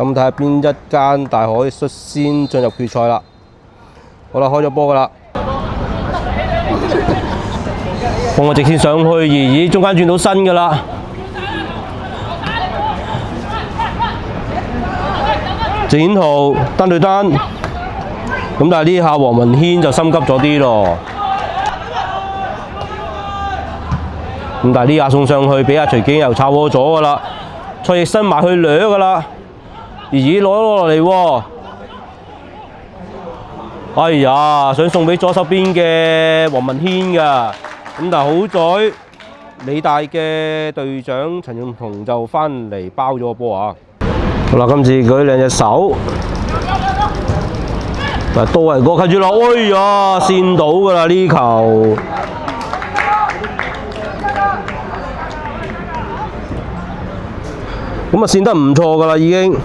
咁睇下邊一間大可以率先進入決賽啦。好啦，開咗波噶啦，我直線上去，而中間轉到身噶啦。謝顯豪單對單，咁但係呢下黃文軒就心急咗啲咯。咁但係呢下送上去，俾阿徐景又炒窩咗噶啦。蔡奕新埋去掠噶啦，攞落嚟喎。哎呀，想送俾左手邊嘅黃文軒噶，咁但係好在理大嘅隊長陳永彤就翻嚟包咗個波啊！好啦，今次舉兩隻手，但係都係個近住落，哎呀，跣到噶啦呢球。咁啊，跣得唔錯噶啦已經。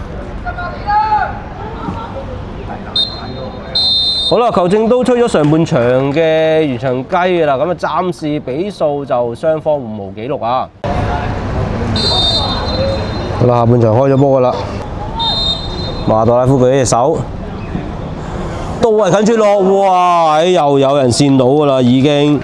好啦，球證都吹咗上半場嘅完場雞噶啦，咁啊暫時比數就雙方互無紀錄啊。好啦，下半場開咗波噶啦，馬道拉夫舉起隻手，都係近住落，哇！又有人跣到噶啦已經。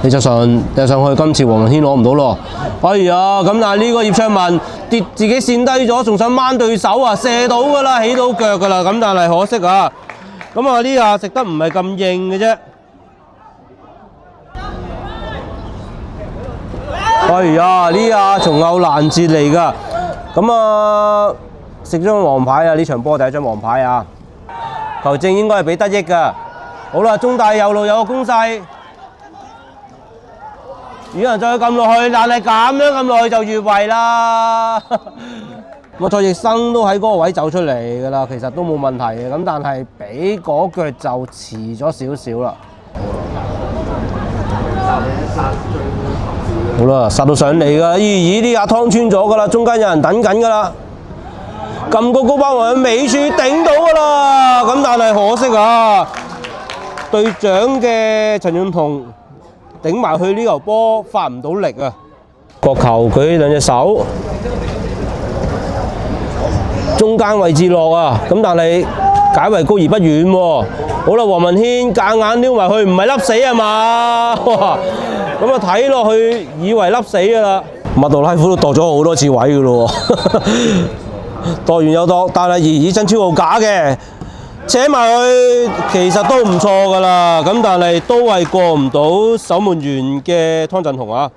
李澤純掟上去，今次黃文軒攞唔到咯。哎呀，咁但係呢個葉卓文跌自己跣低咗，仲想掹對手啊，射到㗎啦，起到腳㗎啦。咁但係可惜啊，咁啊呢下食得唔係咁硬嘅啫。哎呀，呢下從後攔截嚟㗎。咁啊食張黃牌啊！呢場波第一張黃牌啊，球證應該係俾得益㗎。好啦，中大右路有個攻勢。有人再撳落去，但係咁樣撳落去就越位啦。蔡奕生都喺嗰個位走出嚟㗎啦，其實都冇問題嘅。咁但係俾嗰腳就遲咗少少啦。好啦，殺到上嚟㗎，咦呢下劏穿咗㗎啦，中間有人等緊㗎啦。撳個高包往尾處頂到㗎啦，咁但係可惜啊，隊長嘅陳永彤頂埋去呢球波發唔到力啊！角球舉兩隻手，中間位置落啊！咁但係解圍高而不遠喎。好啦，黃文軒夾硬撩埋去，唔係笠死啊嘛！咁啊睇落去以為笠死㗎啦。麥道拉夫都度咗好多次位㗎咯喎，度完又度，但係而真超號假嘅。扯埋去其實都唔錯㗎啦，咁但係都係過唔到守門員嘅湯振雄啊！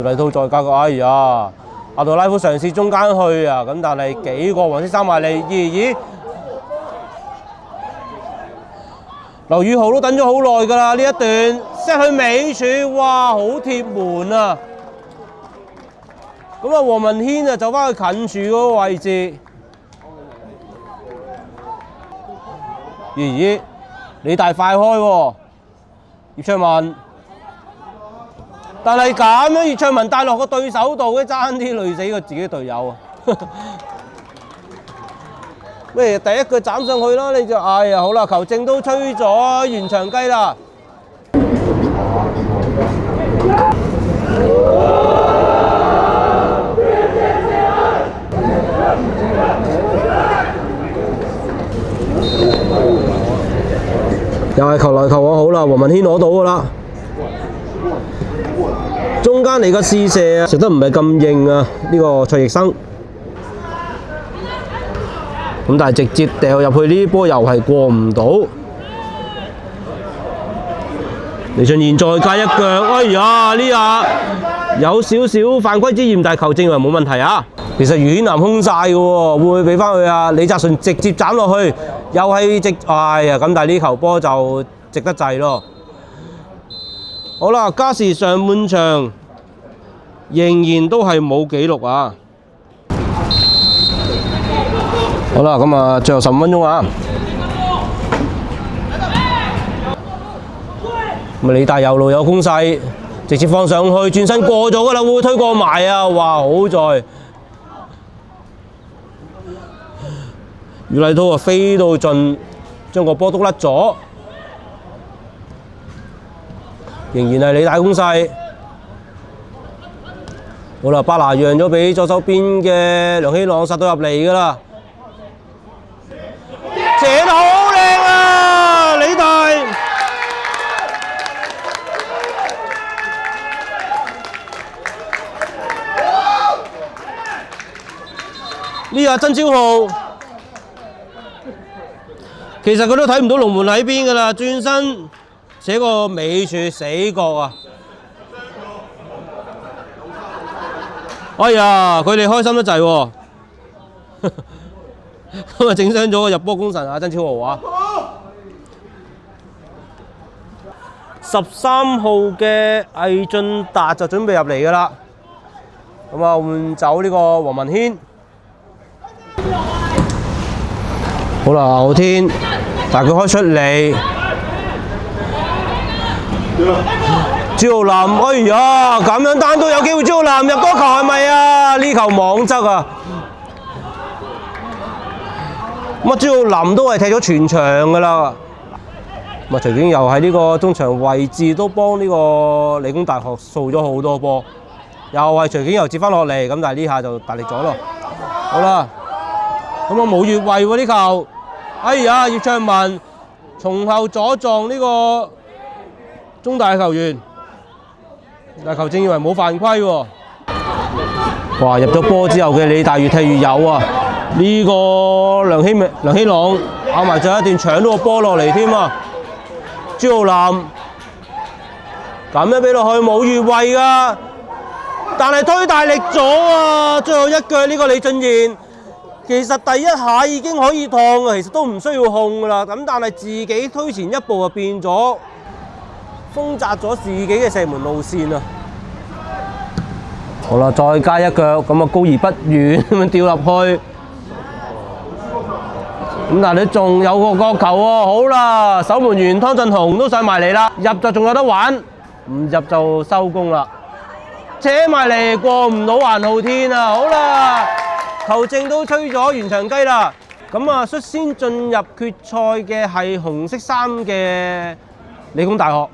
嚟到再加個，哎呀，阿杜拉夫嘗試中間去啊，咁但係幾個黃色衫埋嚟，咦？劉宇豪都等咗好耐㗎啦，呢一段 set 去尾處，哇，好貼門啊！咁啊，黃文軒啊走翻去近處嗰個位置。咦，李大快開喎，葉卓文，但係咁樣葉卓文帶落個對手度，爭啲累死個自己隊友啊！咩第一腳斬上去啦，你就哎呀好啦，球證都吹咗完場雞啦。又係球來球往好啦，黃文軒攞到㗎啦，中間嚟個試射啊，食得唔係咁硬啊，呢個蔡奕生，咁但係直接掉入去呢波又係過唔到，李俊賢再加一腳，哎呀呢下有少少犯規之嫌，但係球證話冇問題啊。其實余顯南空晒嘅喎，會唔會俾翻佢啊？李澤順直接斬落去，又係哎呀咁，但係呢球波就值得滯咯。好啦，加時上半場仍然都係冇紀錄啊。好啦，咁啊，最後15分鐘啊。咁李大右路有攻勢，直接放上去，轉身過咗㗎啦，會唔會推過埋啊？哇，好在余禮濤啊飛到盡，將個波都甩咗，仍然係李大攻勢。好啦，巴拿讓咗俾左手邊嘅梁希朗殺到入嚟㗎啦，射得好靚啊！李大呢下曾超浩，其實佢都睇唔到龍門喺邊㗎啦，轉身寫個尾柱死角啊！哎呀，佢哋開心得滯喎，今日整傷咗個入波功臣啊，曾超豪啊！13號嘅魏俊達就準備入嚟㗎啦，咁啊換走呢個黃文軒。好啦，後天，但係佢開出嚟。朱浩南，哎呀，咁樣單都有機會，朱浩南入多球係咪啊？呢球網側啊！乜朱浩南都係踢咗全場㗎啦。咁啊，徐景佑喺呢個中場位置都幫呢個理工大學掃咗好多波，又係徐景佑接翻落嚟，咁但係呢下就大力咗咯。好啦，咁啊冇越位喎呢球，哎呀，葉卓文從後左撞呢個中大嘅球員。但球證以為冇犯規喎，哇！入咗波之後嘅李大越踢越有啊！呢個梁希朗咬埋最後一段搶到個波落嚟添啊！朱浩南咁樣俾落去冇越位噶，但係推大力咗啊！最後一腳呢個李俊賢，其實第一下已經可以燙啊，其實都唔需要控噶啦，咁但係自己推前一步就變咗。封殺咗自己嘅射門路線啊！好啦，再加一腳，咁啊高而不遠咁樣掉入去，咁但係你仲有個角球喎！好啦，守門員湯振雄都上埋嚟啦，入就仲有得玩，唔入就收工啦。扯埋嚟過唔到環浩天啊！好啦，球證都吹咗完場雞啦，咁啊率先進入決賽嘅係紅色衫嘅理工大學。